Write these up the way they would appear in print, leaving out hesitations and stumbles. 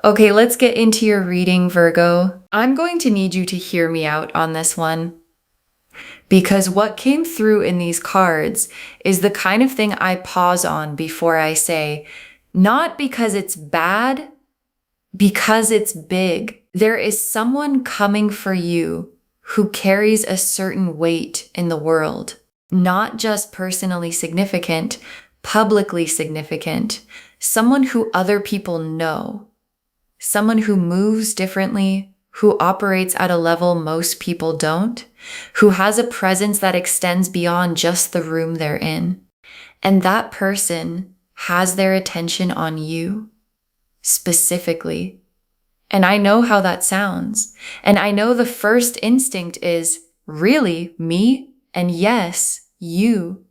Okay, let's get into your reading, Virgo. I'm going to need you to hear me out on this one, because what came through in these cards is the kind of thing I pause on before I say, not because it's bad, because it's big. There is someone coming for you who carries a certain weight in the world, not just personally significant, publicly significant, someone who other people know, someone who moves differently, who operates at a level most people don't, who has a presence that extends beyond just the room they're in. And that person has their attention on you, specifically. And I know how that sounds. And I know the first instinct is, really, me? And yes, you.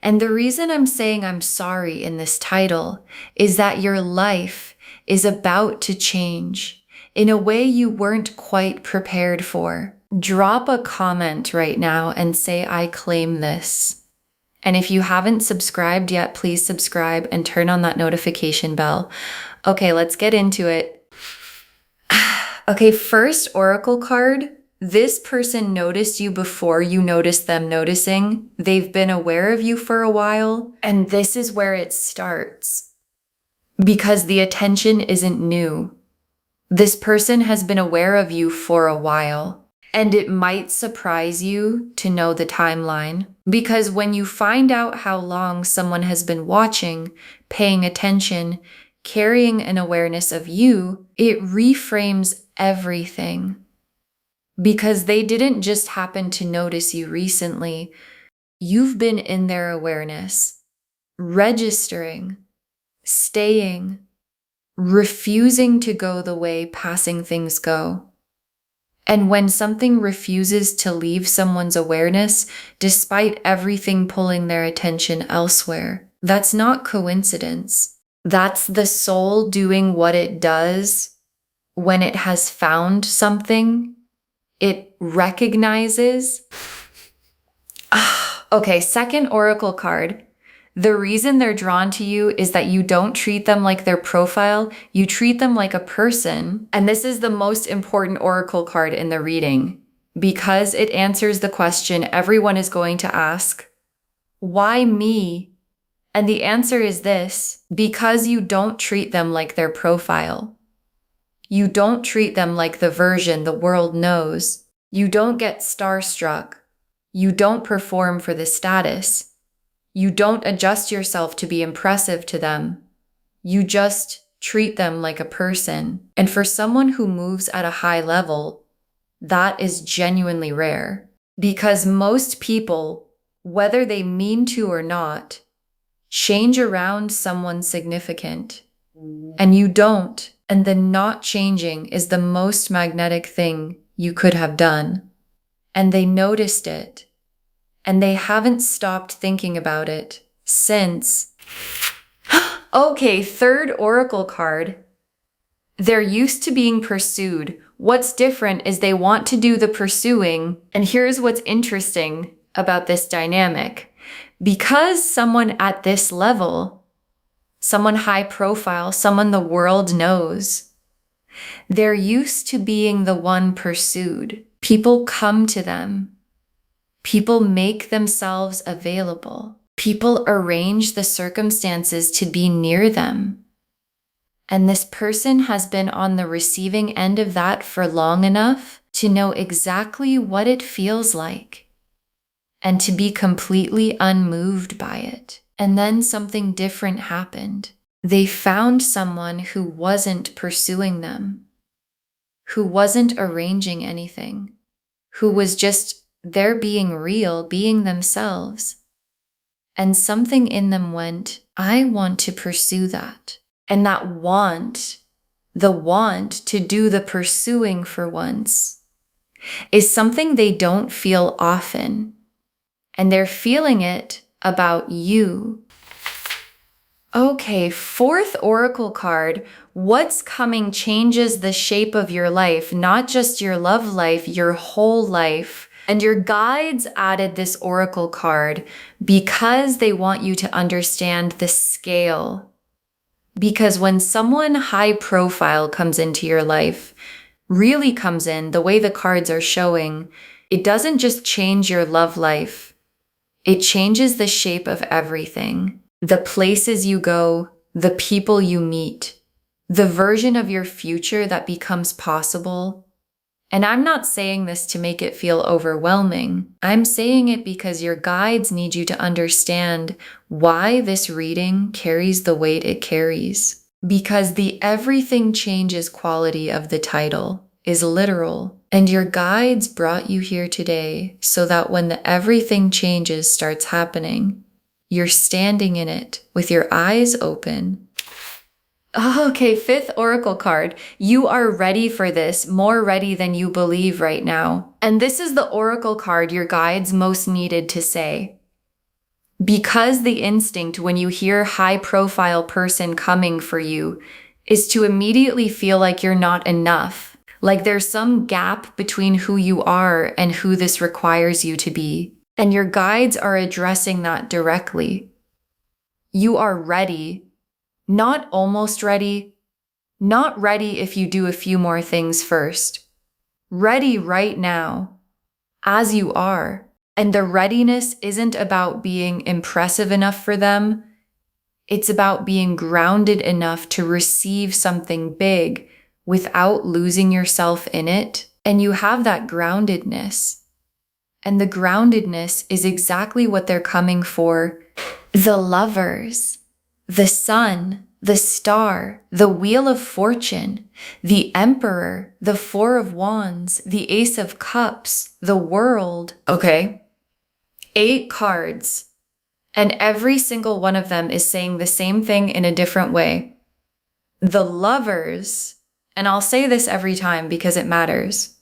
And the reason I'm saying I'm sorry in this title is that your life is about to change in a way you weren't quite prepared for. Drop a comment right now and say, I claim this. And if you haven't subscribed yet, please subscribe and turn on that notification bell. Okay, let's get into it. Okay, first oracle card. This person noticed you before you noticed them noticing. They've been aware of you for a while, and this is where it starts. Because the attention isn't new. This person has been aware of you for a while, and it might surprise you to know the timeline. Because when you find out how long someone has been watching, paying attention, carrying an awareness of you, it reframes everything. Because they didn't just happen to notice you recently. You've been in their awareness, registering, staying, refusing to go the way passing things go. And when something refuses to leave someone's awareness, despite everything pulling their attention elsewhere, that's not coincidence. That's the soul doing what it does when it has found something it recognizes. Okay, second oracle card. The reason they're drawn to you is that you don't treat them like their profile, you treat them like a person. And this is the most important oracle card in the reading because it answers the question everyone is going to ask, why me? And the answer is this, because you don't treat them like their profile. You don't treat them like the version the world knows. You don't get starstruck. You don't perform for the status. You don't adjust yourself to be impressive to them. You just treat them like a person. And for someone who moves at a high level, that is genuinely rare. Because most people, whether they mean to or not, change around someone significant. And you don't. And the not changing is the most magnetic thing you could have done. And they noticed it. And they haven't stopped thinking about it since. Okay, third oracle card. They're used to being pursued. What's different is they want to do the pursuing. And here's what's interesting about this dynamic. Because someone at this level, someone high profile, someone the world knows, they're used to being the one pursued. People come to them. People make themselves available. People arrange the circumstances to be near them. And this person has been on the receiving end of that for long enough to know exactly what it feels like and to be completely unmoved by it. And then something different happened. They found someone who wasn't pursuing them, who wasn't arranging anything, who was just there being real, being themselves. And something in them went, I want to pursue that. And that want, the want to do the pursuing for once, is something they don't feel often. And they're feeling it about you. Okay, fourth oracle card. What's coming changes the shape of your life, not just your love life, your whole life. And your guides added this oracle card because they want you to understand the scale, Because when someone high profile comes into your life, really comes in the way the cards are showing, it doesn't just change your love life. It changes the shape of everything. The places you go, the people you meet, the version of your future that becomes possible. And I'm not saying this to make it feel overwhelming. I'm saying it because your guides need you to understand why this reading carries the weight it carries. Because the everything changes quality of the title is literal. And your guides brought you here today so that when the everything changes starts happening, you're standing in it with your eyes open. Okay, fifth oracle card. You are ready for this, more ready than you believe right now. And this is the oracle card your guides most needed to say. Because the instinct when you hear high profile person coming for you is to immediately feel like you're not enough, like there's some gap between who you are and who this requires you to be. And your guides are addressing that directly. You are ready. Not almost ready, not ready if you do a few more things first. Ready right now, as you are. And the readiness isn't about being impressive enough for them. It's about being grounded enough to receive something big without losing yourself in it. And you have that groundedness. And the groundedness is exactly what they're coming for. The Lovers. The Sun, the Star, the Wheel of Fortune, the Emperor, the Four of Wands, the Ace of Cups, the World. Okay. 8 cards. And every single one of them is saying the same thing in a different way. The Lovers, and I'll say this every time because it matters.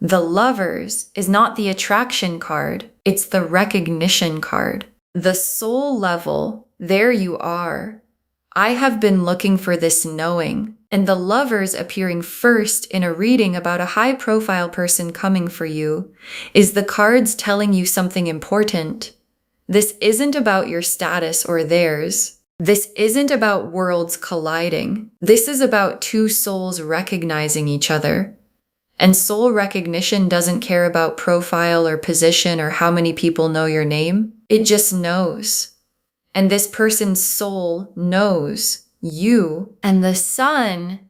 The Lovers is not the attraction card, it's the recognition card. The soul level, there you are. I have been looking for this knowing. And the Lovers appearing first in a reading about a high-profile person coming for you is the cards telling you something important. This isn't about your status or theirs. This isn't about worlds colliding. This is about two souls recognizing each other. And soul recognition doesn't care about profile or position or how many people know your name. It just knows. And this person's soul knows you. And the sun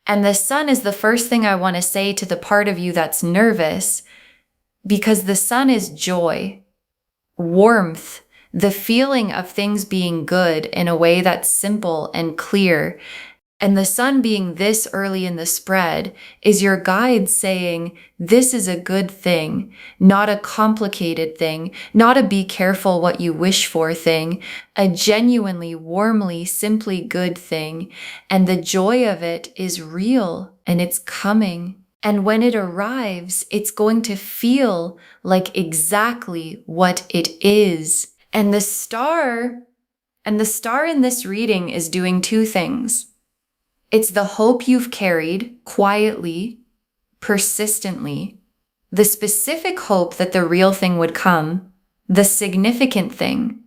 is the first thing I want to say to the part of you that's nervous, because the sun is joy, warmth, the feeling of things being good in a way that's simple and clear. And the sun being this early in the spread is your guide saying, this is a good thing, not a complicated thing, not a be careful what you wish for thing, a genuinely, warmly, simply good thing. And the joy of it is real and it's coming. And when it arrives, it's going to feel like exactly what it is. And the star in this reading is doing 2 things. It's the hope you've carried quietly, persistently, the specific hope that the real thing would come, the significant thing,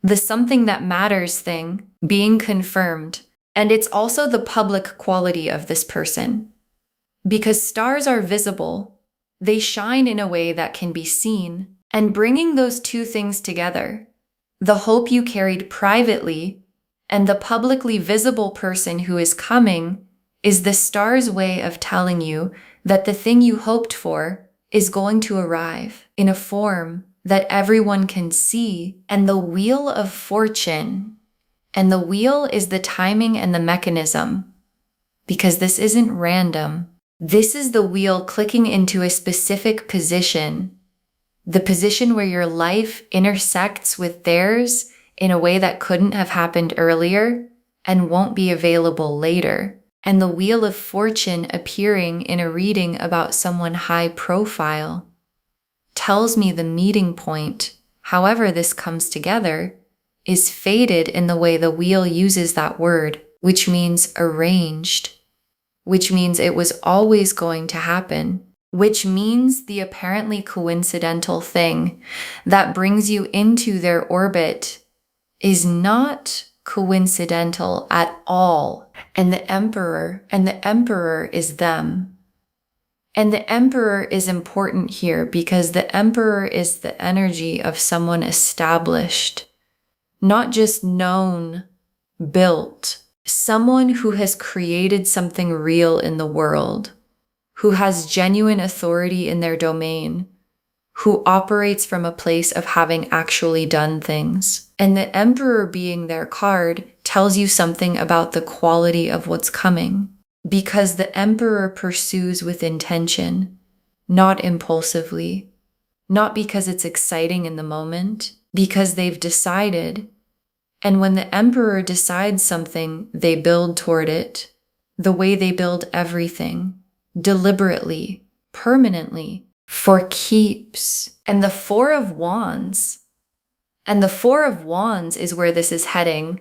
the something that matters thing being confirmed. And it's also the public quality of this person. Because stars are visible, they shine in a way that can be seen. And bringing those 2 things together, the hope you carried privately and the publicly visible person who is coming, is the star's way of telling you that the thing you hoped for is going to arrive in a form that everyone can see. And the Wheel of Fortune, and the wheel is the timing and the mechanism, because this isn't random. This is the wheel clicking into a specific position, the position where your life intersects with theirs in a way that couldn't have happened earlier and won't be available later. And the Wheel of Fortune appearing in a reading about someone high profile tells me the meeting point, however this comes together, is fated in the way the wheel uses that word, which means arranged, which means it was always going to happen, which means the apparently coincidental thing that brings you into their orbit is not coincidental at all. And the Emperor is them. And the Emperor is important here because the Emperor is the energy of someone established, not just known, built. Someone who has created something real in the world, who has genuine authority in their domain, who operates from a place of having actually done things. And the Emperor being their card tells you something about the quality of what's coming, because the Emperor pursues with intention, not impulsively, not because it's exciting in the moment, because they've decided. And when the Emperor decides something, they build toward it, the way they build everything, deliberately, permanently, for keeps. And the Four of Wands is where this is heading.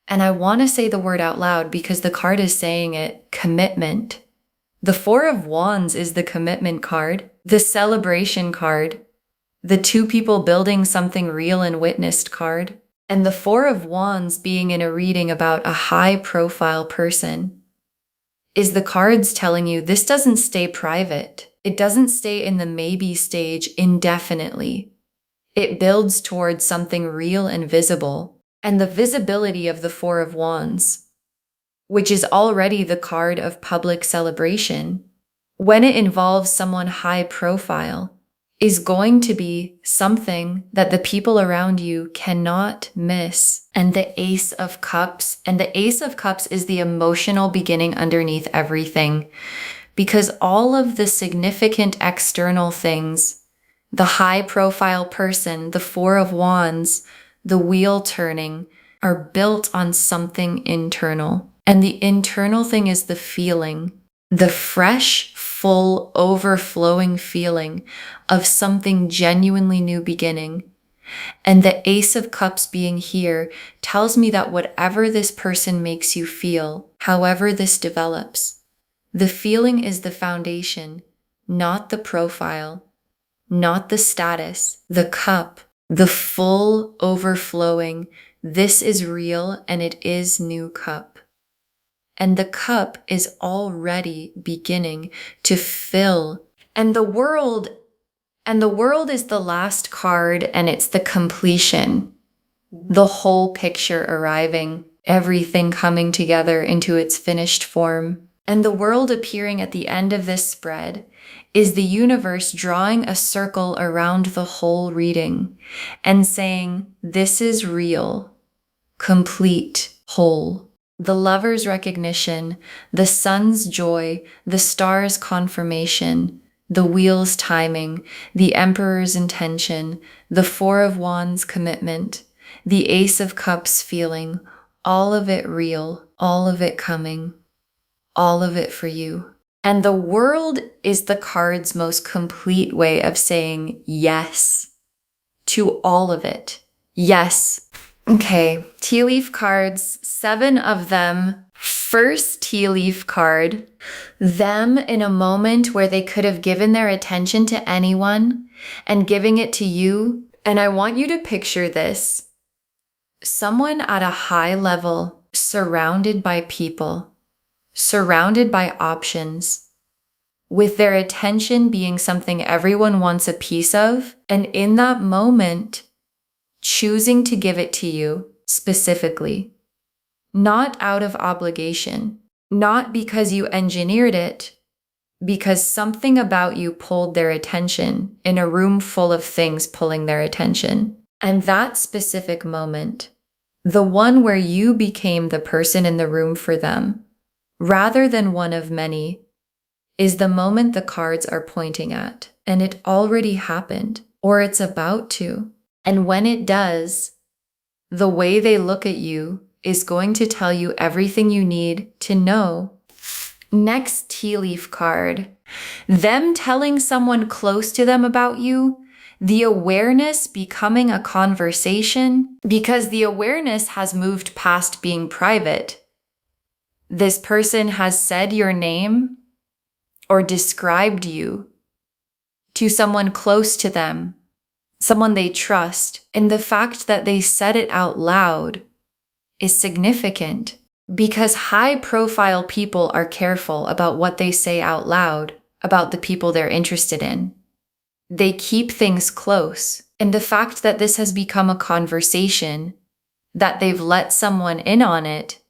And I want to say the word out loud because the card is saying it, commitment. The Four of Wands is the commitment card, the celebration card, the two people building something real and witnessed card. And the Four of Wands being in a reading about a high-profile person is the cards telling you this doesn't stay private. It doesn't stay in the maybe stage indefinitely. It builds towards something real and visible. And the visibility of the Four of Wands, which is already the card of public celebration, when it involves someone high-profile, is going to be something that the people around you cannot miss. And the Ace of Cups is the emotional beginning underneath everything, because all of the significant external things, the high-profile person, the Four of Wands, the wheel turning, are built on something internal. And the internal thing is the feeling, the fresh, full, overflowing feeling of something genuinely new beginning. And the Ace of Cups being here tells me that whatever this person makes you feel, however this develops, the feeling is the foundation, not the profile, not the status, the cup, the full, overflowing, this is real and it is new cup. And the cup is already beginning to fill. And the world is the last card, and it's the completion. The whole picture arriving, everything coming together into its finished form. And the world appearing at the end of this spread is the universe drawing a circle around the whole reading and saying, this is real, complete, whole. The lover's recognition, the sun's joy, the star's confirmation, the wheel's timing, the Emperor's intention, the Four of Wands commitment, the Ace of Cups feeling, all of it real, all of it coming, all of it for you. And the world is the card's most complete way of saying yes to all of it. Yes. Okay, tea leaf cards, 7 of them. First tea leaf card, them in a moment where they could have given their attention to anyone and giving it to you. And I want you to picture this. Someone at a high level, surrounded by people, surrounded by options, with their attention being something everyone wants a piece of, and in that moment, choosing to give it to you specifically, not out of obligation, not because you engineered it, because something about you pulled their attention in a room full of things pulling their attention. And that specific moment, the one where you became the person in the room for them, rather than one of many, is the moment the cards are pointing at. And it already happened, or it's about to. And when it does, the way they look at you is going to tell you everything you need to know. Next tea leaf card, them telling someone close to them about you, the awareness becoming a conversation, because the awareness has moved past being private. This person has said your name or described you to someone close to them, someone they trust, and the fact that they said it out loud is significant because high-profile people are careful about what they say out loud about the people they're interested in. They keep things close, and the fact that this has become a conversation, that they've let someone in on it,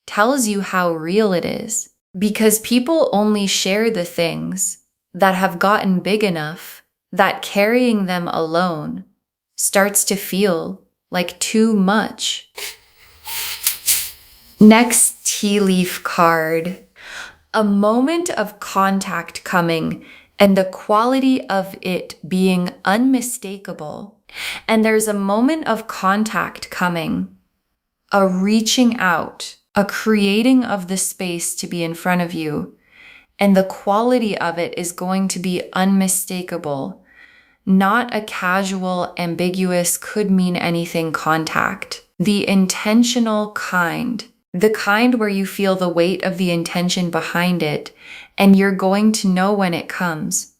tells you how real it is. Because people only share the things that have gotten big enough that carrying them alone starts to feel like too much. Next tea leaf card. A moment of contact coming and the quality of it being unmistakable. And there's a moment of contact coming, a reaching out, a creating of the space to be in front of you. And the quality of it is going to be unmistakable, not a casual, ambiguous, could mean anything contact. The intentional kind, the kind where you feel the weight of the intention behind it, and you're going to know when it comes.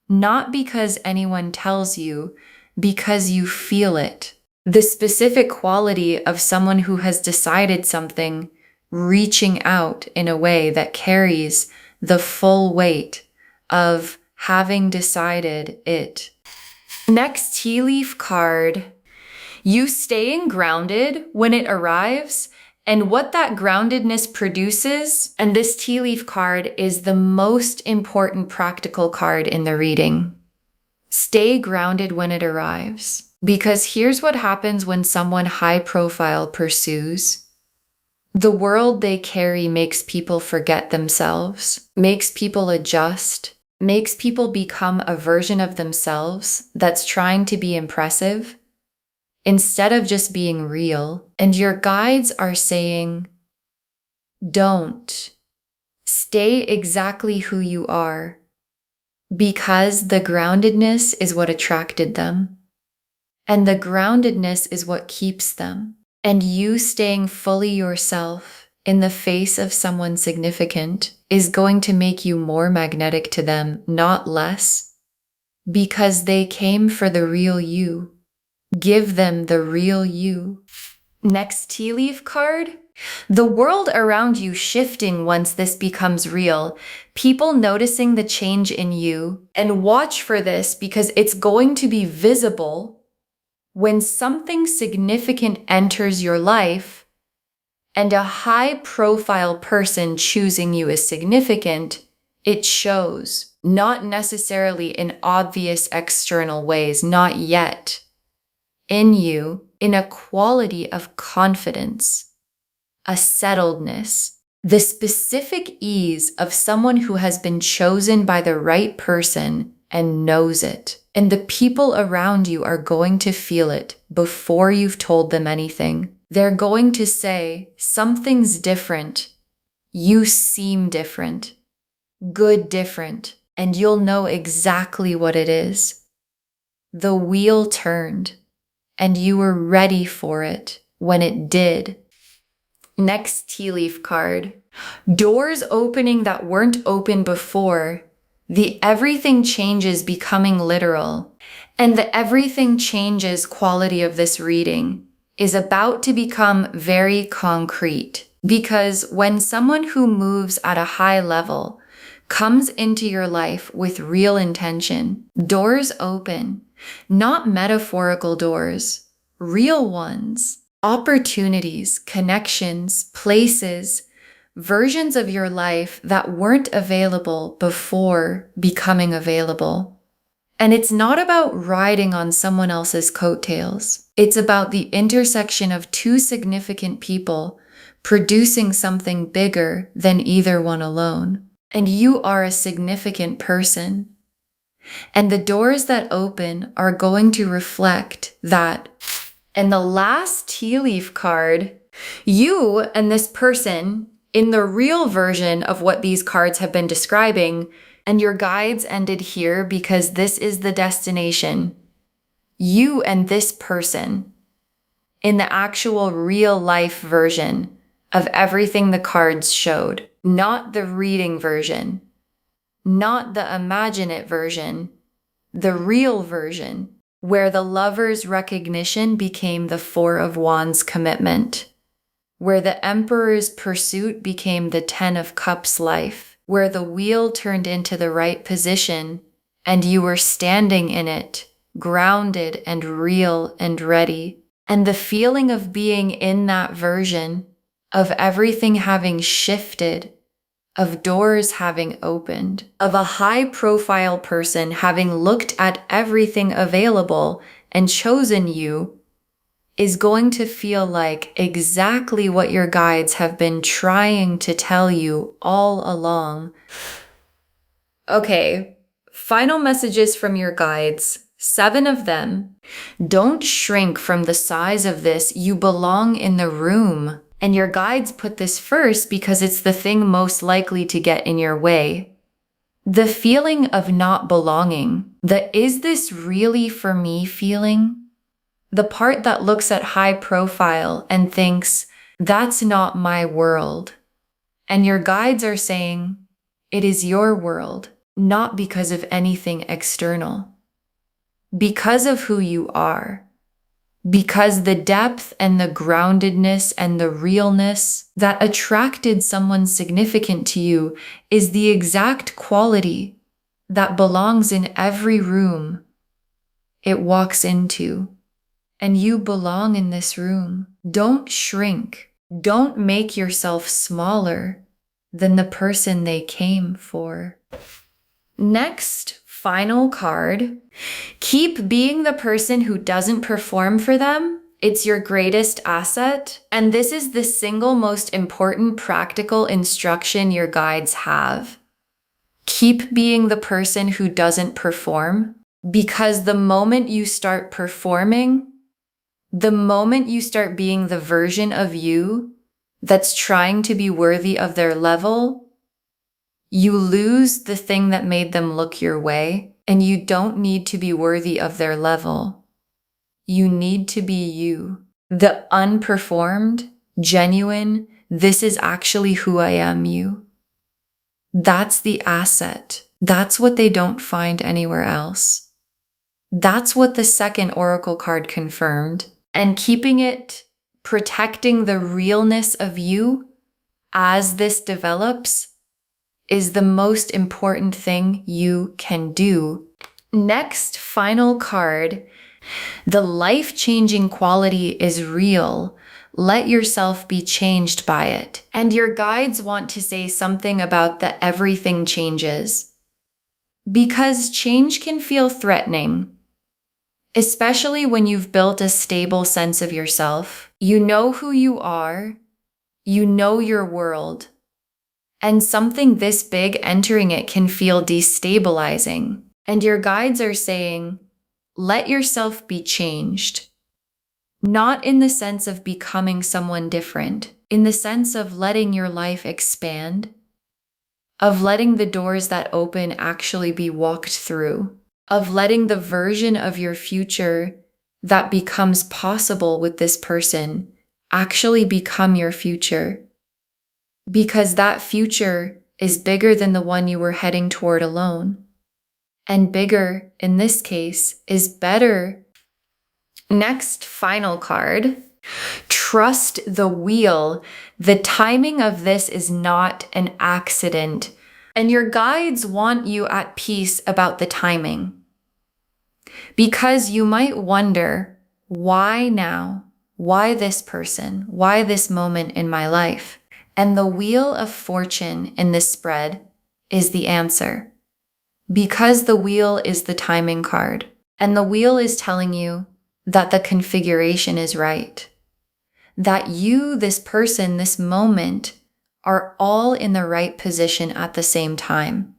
Not because anyone tells you, because you feel it. The specific quality of someone who has decided something, reaching out in a way that carries the full weight of having decided it. Next tea leaf card. You staying grounded when it arrives, and what that groundedness produces, and this tea leaf card is the most important practical card in the reading. Stay grounded when it arrives. Because here's what happens when someone high profile pursues. The world they carry makes people forget themselves, makes people adjust, makes people become a version of themselves that's trying to be impressive instead of just being real. And your guides are saying, don't. Stay exactly who you are, because the groundedness is what attracted them. And the groundedness is what keeps them. And you staying fully yourself in the face of someone significant is going to make you more magnetic to them, not less, because they came for the real you. Give them the real you. Next tea leaf card. The world around you shifting once this becomes real. People noticing the change in you. And watch for this because it's going to be visible when something significant enters your life and a high-profile person choosing you is significant. It shows, not necessarily in obvious external ways, not yet, in you, in a quality of confidence, a settledness, the specific ease of someone who has been chosen by the right person and knows it. And the people around you are going to feel it before you've told them anything. They're going to say, something's different. You seem different. Good different. And you'll know exactly what it is. The wheel turned, and you were ready for it when it did. Next tea leaf card. Doors opening that weren't open before. The everything changes becoming literal, and the everything changes quality of this reading is about to become very concrete. Because when someone who moves at a high level comes into your life with real intention, doors open, not metaphorical doors, real ones, opportunities, connections, places, versions of your life that weren't available before becoming available. And it's not about riding on someone else's coattails. It's about the intersection of two significant people producing something bigger than either one alone. And you are a significant person. And the doors that open are going to reflect that. And the last tea leaf card, you and this person in the real version of what these cards have been describing, and your guides ended here because this is the destination. You and this person in the actual real life version of everything the cards showed, not the reading version, not the imagine it version, the real version, where the lover's recognition became the Four of Wands commitment. where the Emperor's pursuit became the Ten of Cups life, where the wheel turned into the right position and you were standing in it, grounded and real and ready. And the feeling of being in that version, of everything having shifted, of doors having opened, of a high-profile person having looked at everything available and chosen you, is going to feel like exactly what your guides have been trying to tell you all along. Okay, final messages from your guides. 7 of them. Don't shrink from the size of this. You belong in the room. And your guides put this first because it's the thing most likely to get in your way. The feeling of not belonging, the "is this really for me" feeling, the part that looks at high profile and thinks, that's not my world. And your guides are saying, it is your world, not because of anything external. Because of who you are. Because the depth and the groundedness and the realness that attracted someone significant to you is the exact quality that belongs in every room it walks into. And you belong in this room. Don't shrink. Don't make yourself smaller than the person they came for. Next, final card. Keep being the person who doesn't perform for them. It's your greatest asset. And this is the single most important practical instruction your guides have. Keep being the person who doesn't perform, because the moment you start performing, the moment you start being the version of you that's trying to be worthy of their level, you lose the thing that made them look your way, and you don't need to be worthy of their level. You need to be you. The unperformed, genuine, this is actually who I am you. That's the asset. That's what they don't find anywhere else. That's what the second oracle card confirmed. And keeping it, protecting the realness of you as this develops is the most important thing you can do. Next, final card. The life-changing quality is real. Let yourself be changed by it. And your guides want to say something about the everything changes. Because change can feel threatening. Especially when you've built a stable sense of yourself. You know who you are. You know your world. And something this big entering it can feel destabilizing. And your guides are saying, let yourself be changed. Not in the sense of becoming someone different, in the sense of letting your life expand, of letting the doors that open actually be walked through, of letting the version of your future that becomes possible with this person actually become your future. Because that future is bigger than the one you were heading toward alone. And bigger, in this case, is better. Next, final card. Trust the wheel. The timing of this is not an accident. And your guides want you at peace about the timing. Because you might wonder, why now? Why this person? Why this moment in my life? And the wheel of fortune in this spread is the answer. Because the wheel is the timing card. And the wheel is telling you that the configuration is right. That you, this person, this moment, are all in the right position at the same time.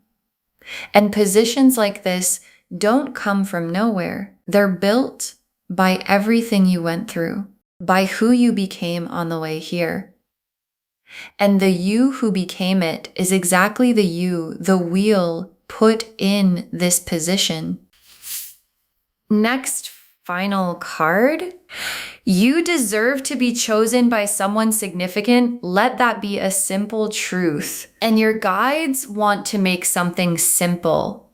And positions like this don't come from nowhere. They're built by everything you went through, by who you became on the way here. And the you who became it is exactly the you the wheel put in this position. Next, final card. You deserve to be chosen by someone significant. Let that be a simple truth. And your guides want to make something simple.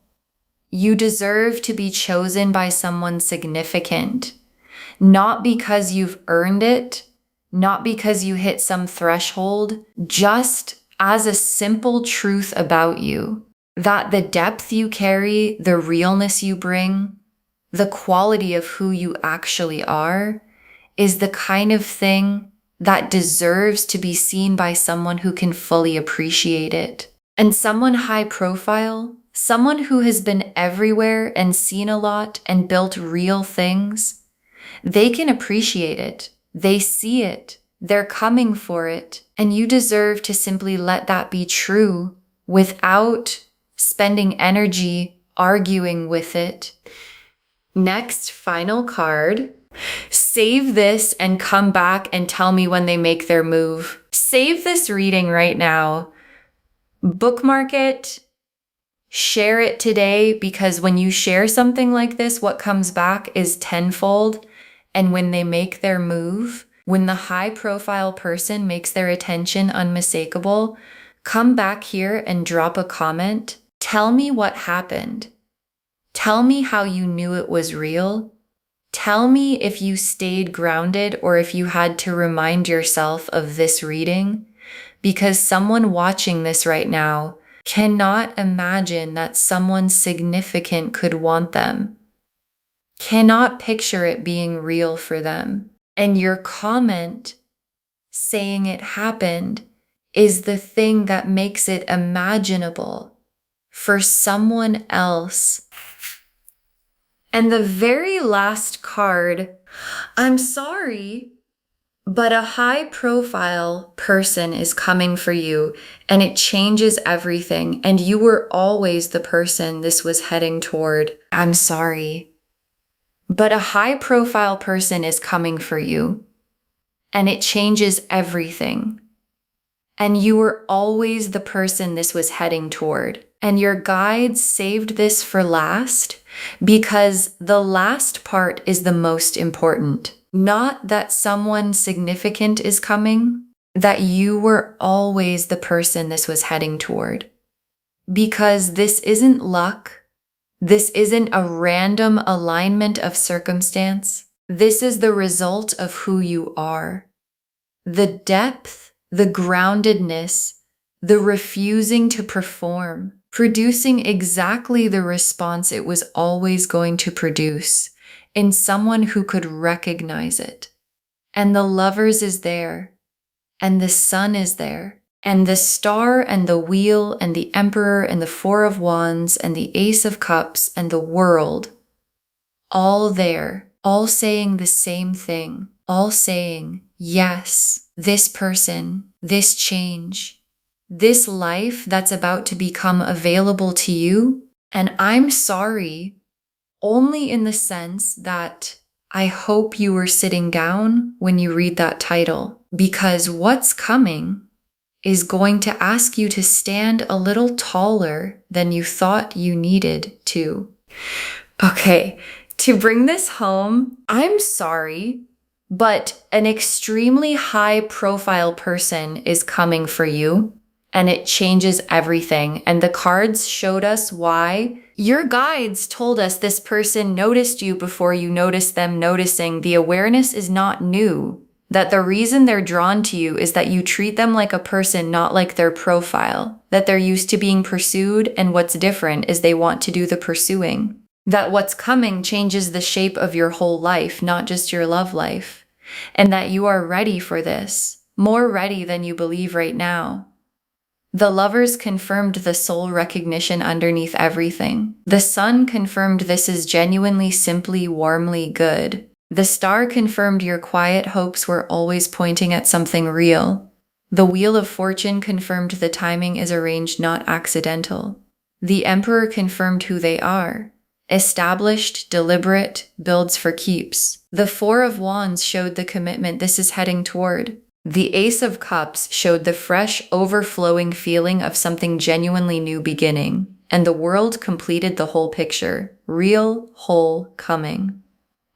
You deserve to be chosen by someone significant. Not because you've earned it, not because you hit some threshold, just as a simple truth about you, that the depth you carry, the realness you bring, the quality of who you actually are is the kind of thing that deserves to be seen by someone who can fully appreciate it. And someone high profile, someone who has been everywhere and seen a lot and built real things, they can appreciate it. They see it. They're coming for it. And you deserve to simply let that be true without spending energy arguing with it. Next, final card. Save this and come back and tell me when they make their move. Save this reading right now. Bookmark it. Share it today, because when you share something like this, what comes back is tenfold. And when they make their move, when the high profile person makes their attention unmistakable, come back here and drop a comment. Tell me what happened. Tell me how you knew it was real. Tell me if you stayed grounded or if you had to remind yourself of this reading, because someone watching this right now cannot imagine that someone significant could want them, cannot picture it being real for them. And your comment saying it happened is the thing that makes it imaginable for someone else. And the very last card, I'm sorry, but a high profile person is coming for you, and it changes everything. And you were always the person this was heading toward. I'm sorry, but a high profile person is coming for you, and it changes everything. And you were always the person this was heading toward. And your guides saved this for last, because the last part is the most important. Not that someone significant is coming, that you were always the person this was heading toward. Because this isn't luck. This isn't a random alignment of circumstance. This is the result of who you are. The depth, the groundedness, the refusing to perform, producing exactly the response it was always going to produce in someone who could recognize it. And the Lovers is there, and the Sun is there, and the Star and the Wheel and the Emperor and the Four of Wands and the Ace of Cups and the World, all there, all saying the same thing, all saying, yes, this person, this change, this life that's about to become available to you. And I'm sorry, only in the sense that I hope you were sitting down when you read that title, because what's coming is going to ask you to stand a little taller than you thought you needed to. Okay, to bring this home, I'm sorry, but an extremely high profile person is coming for you, and it changes everything. And the cards showed us why. Your guides told us this person noticed you before you noticed them noticing. The awareness is not new. That the reason they're drawn to you is that you treat them like a person, not like their profile. That they're used to being pursued, and what's different is they want to do the pursuing. That what's coming changes the shape of your whole life, not just your love life. And that you are ready for this, more ready than you believe right now. The Lovers confirmed the soul recognition underneath everything. The Sun confirmed this is genuinely, simply, warmly good. The Star confirmed your quiet hopes were always pointing at something real. The Wheel of Fortune confirmed the timing is arranged, not accidental. The Emperor confirmed who they are. Established, deliberate, builds for keeps. The Four of Wands showed the commitment this is heading toward. The Ace of Cups showed the fresh, overflowing feeling of something genuinely new beginning. And the World completed the whole picture. Real, whole, coming.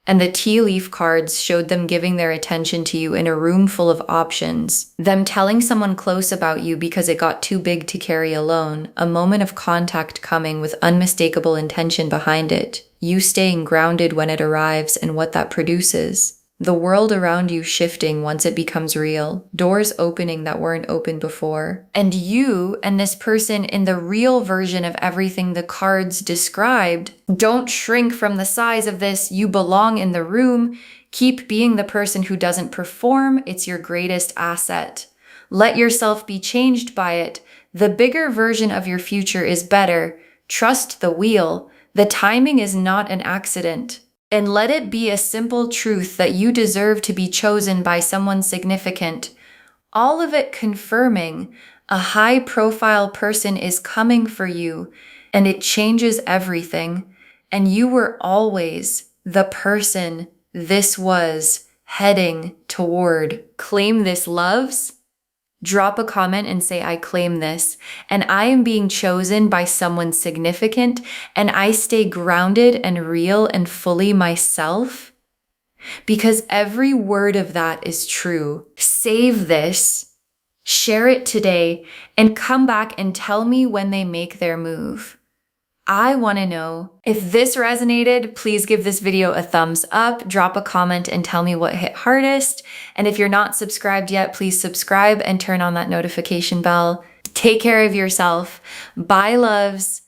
And the tea leaf cards showed them giving their attention to you in a room full of options, them telling someone close about you because it got too big to carry alone, a moment of contact coming with unmistakable intention behind it, you staying grounded when it arrives and what that produces. The world around you shifting once it becomes real, doors opening that weren't open before. And you and this person in the real version of everything the cards described, don't shrink from the size of this. You belong in the room. Keep being the person who doesn't perform. It's your greatest asset. Let yourself be changed by it. The bigger version of your future is better. Trust the wheel. The timing is not an accident. And let it be a simple truth that you deserve to be chosen by someone significant. All of it confirming a high-profile person is coming for you, and it changes everything. And you were always the person this was heading toward. Claim this, loves. Drop a comment and say, I claim this, and I am being chosen by someone significant, and I stay grounded and real and fully myself, because every word of that is true. Save this, share it today, and come back and tell me when they make their move. I want to know. If this resonated, please give this video a thumbs up, drop a comment and tell me what hit hardest. And if you're not subscribed yet, please subscribe and turn on that notification bell. Take care of yourself. Bye, loves.